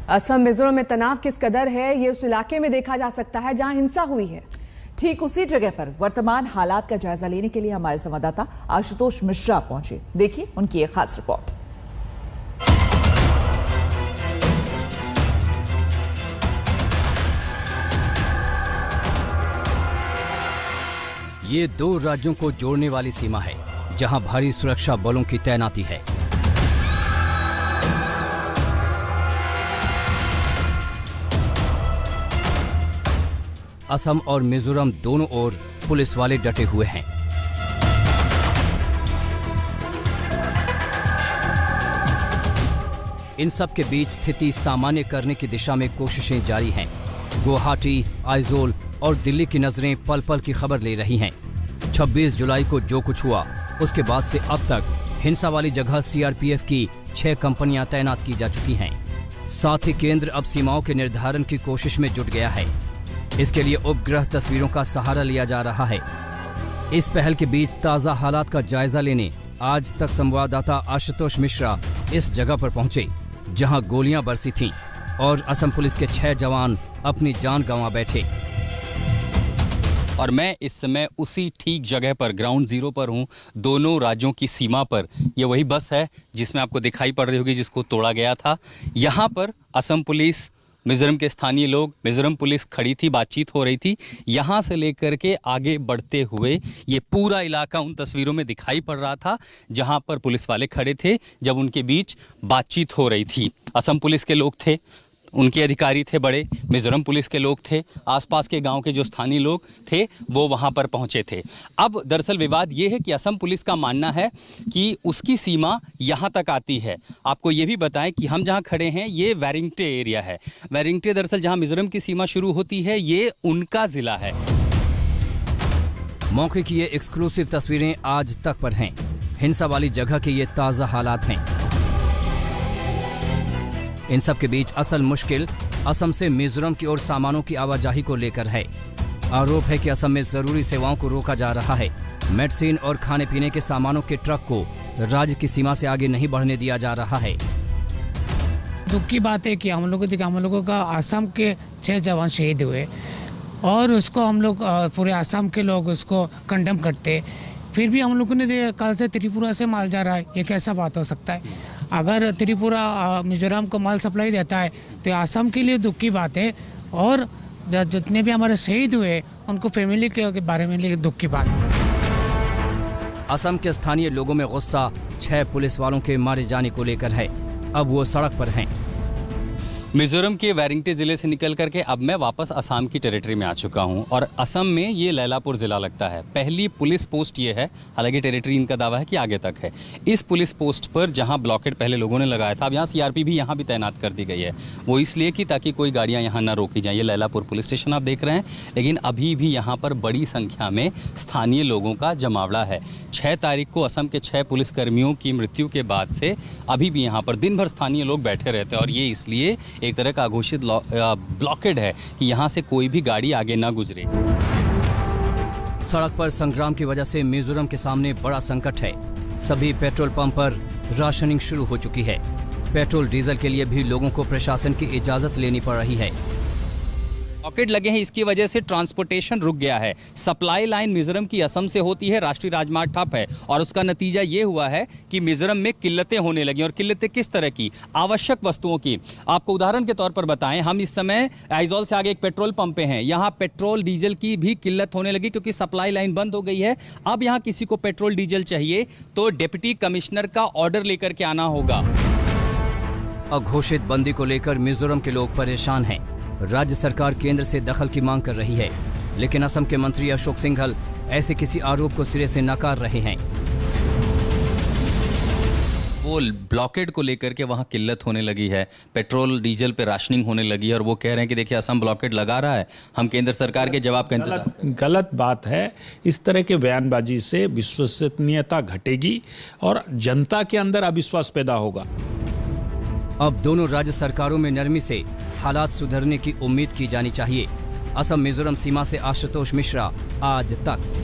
असम मिजोरम में तनाव किस कदर है ये उस इलाके में देखा जा सकता है जहां हिंसा हुई है। ठीक उसी जगह पर वर्तमान हालात का जायजा लेने के लिए हमारे संवाददाता आशुतोष मिश्रा पहुंचे। देखिए उनकी एक खास रिपोर्ट। ये दो राज्यों को जोड़ने वाली सीमा है जहां भारी सुरक्षा बलों की तैनाती है। असम और मिजोरम दोनों ओर पुलिस वाले डटे हुए हैं। इन सब के बीच स्थिति सामान्य करने की दिशा में कोशिशें जारी हैं। गुवाहाटी, आइजोल और दिल्ली की नजरें पल पल की खबर ले रही हैं। 26 जुलाई को जो कुछ हुआ उसके बाद से अब तक हिंसा वाली जगह सीआरपीएफ की 6 कंपनियां तैनात की जा चुकी हैं। साथ ही केंद्र अब सीमाओं के निर्धारण की कोशिश में जुट गया है। इसके लिए उपग्रह तस्वीरों का सहारा लिया जा रहा है। इस पहल के बीच ताज़ा हालात का जायजा लेने आज तक संवाददाता आशुतोष मिश्रा इस जगह पर पहुंचे जहां गोलियां बरसी थीं और असम पुलिस के 6 जवान अपनी जान गंवा बैठे। और मैं इस समय उसी ठीक जगह पर ग्राउंड जीरो पर हूं, दोनों राज्यों की सीमा पर। ये वही बस है जिसमें आपको दिखाई पड़ रही होगी जिसको तोड़ा गया था। यहाँ पर असम पुलिस, मिजोरम के स्थानीय लोग, मिजोरम पुलिस खड़ी थी, बातचीत हो रही थी। यहाँ से लेकर के आगे बढ़ते हुए ये पूरा इलाका उन तस्वीरों में दिखाई पड़ रहा था जहाँ पर पुलिस वाले खड़े थे जब उनके बीच बातचीत हो रही थी। असम पुलिस के लोग थे, उनके अधिकारी थे बड़े, मिजोरम पुलिस के लोग थे, आसपास के गांव के जो स्थानीय लोग थे वो वहां पर पहुंचे थे। अब दरअसल विवाद ये है कि असम पुलिस का मानना है कि उसकी सीमा यहां तक आती है। आपको ये भी बताएं कि हम जहां खड़े हैं ये वेरिंगटे एरिया है। वेरिंगटे दरअसल जहां मिजोरम की सीमा शुरू होती है ये उनका जिला है। मौके की ये एक्सक्लूसिव तस्वीरें आज तक पर हैं। हिंसा वाली जगह के ये ताज़ा हालात हैं। इन सब के बीच असल मुश्किल असम से मिजोरम की ओर सामानों की आवाजाही को लेकर है। आरोप है कि असम में जरूरी सेवाओं को रोका जा रहा है। मेडिसिन और खाने पीने के सामानों के ट्रक को राज्य की सीमा से आगे नहीं बढ़ने दिया जा रहा है। दुख की बात है कि हम लोगों का असम के 6 जवान शहीद हुए और उसको हम लोग पूरे असम के लोग उसको कंडेम करते, फिर भी हम लोगों ने कल से त्रिपुरा से माल जा रहा है। ये कैसा बात हो सकता है? अगर त्रिपुरा मिजोरम को माल सप्लाई देता है तो असम के लिए दुख की बात है और जितने भी हमारे शहीद हुए उनको फैमिली के बारे में दुख की बात है। असम के स्थानीय लोगों में गुस्सा 6 पुलिस वालों के मारे जाने को लेकर है। अब वो सड़क पर हैं। मिजोरम के वेरिंगटे जिले से निकल करके अब मैं वापस असम की टेरिटरी में आ चुका हूं और असम में ये लैलापुर जिला लगता है। पहली पुलिस पोस्ट ये है, हालांकि टेरिटरी इनका दावा है कि आगे तक है। इस पुलिस पोस्ट पर जहां ब्लॉकेड पहले लोगों ने लगाया था, अब यहाँ सीआरपी भी यहाँ भी तैनात कर दी गई है। वो इसलिए कि ताकि कोई गाड़ियां यहाँ ना रोकी जाए। ये लैलापुर पुलिस स्टेशन आप देख रहे हैं, लेकिन अभी भी यहाँ पर बड़ी संख्या में स्थानीय लोगों का जमावड़ा है। 6 तारीख को असम के 6 पुलिसकर्मियों की मृत्यु के बाद से अभी भी यहाँ पर दिन भर स्थानीय लोग बैठे रहते हैं और ये इसलिए एक तरह का घोषित ब्लॉकेड है कि यहां से कोई भी गाड़ी आगे ना गुजरे। सड़क पर संग्राम की वजह से मिजोरम के सामने बड़ा संकट है। सभी पेट्रोल पंप पर राशनिंग शुरू हो चुकी है। पेट्रोल डीजल के लिए भी लोगों को प्रशासन की इजाजत लेनी पड़ रही है। ब्लॉकेड लगे हैं, इसकी वजह से ट्रांसपोर्टेशन रुक गया है। सप्लाई लाइन मिजोरम की असम से होती है, राष्ट्रीय राजमार्ग ठप है और उसका नतीजा ये हुआ है कि मिजोरम में किल्लतें होने लगी। और किल्लतें किस तरह की? आवश्यक वस्तुओं की। आपको उदाहरण के तौर पर बताएं, हम इस समय आइजोल से आगे एक पेट्रोल पंप पे हैं। यहाँ पेट्रोल डीजल की भी किल्लत होने लगी क्योंकि सप्लाई लाइन बंद हो गई है। अब यहाँ किसी को पेट्रोल डीजल चाहिए तो डिप्टी कमिश्नर का ऑर्डर लेकर के आना होगा। अघोषित बंदी को लेकर मिजोरम के लोग परेशान हैं। राज्य सरकार केंद्र से दखल की मांग कर रही है, लेकिन असम के मंत्री अशोक सिंघल ऐसे किसी आरोप को सिरे से नकार रहे हैं। वो ब्लॉकेड को लेकर के वहां किल्लत होने लगी है, पेट्रोल डीजल पे राशनिंग होने लगी है और वो कह रहे हैं कि देखिए असम ब्लॉकेड लगा रहा है, हम केंद्र सरकार के जवाब का इंतजार। गलत बात है। इस तरह के बयानबाजी से विश्वसनीयता घटेगी और जनता के अंदर अविश्वास पैदा होगा। अब दोनों राज्य सरकारों में नरमी से हालात सुधरने की उम्मीद की जानी चाहिए। असम मिजोरम सीमा से आशुतोष मिश्रा, आज तक।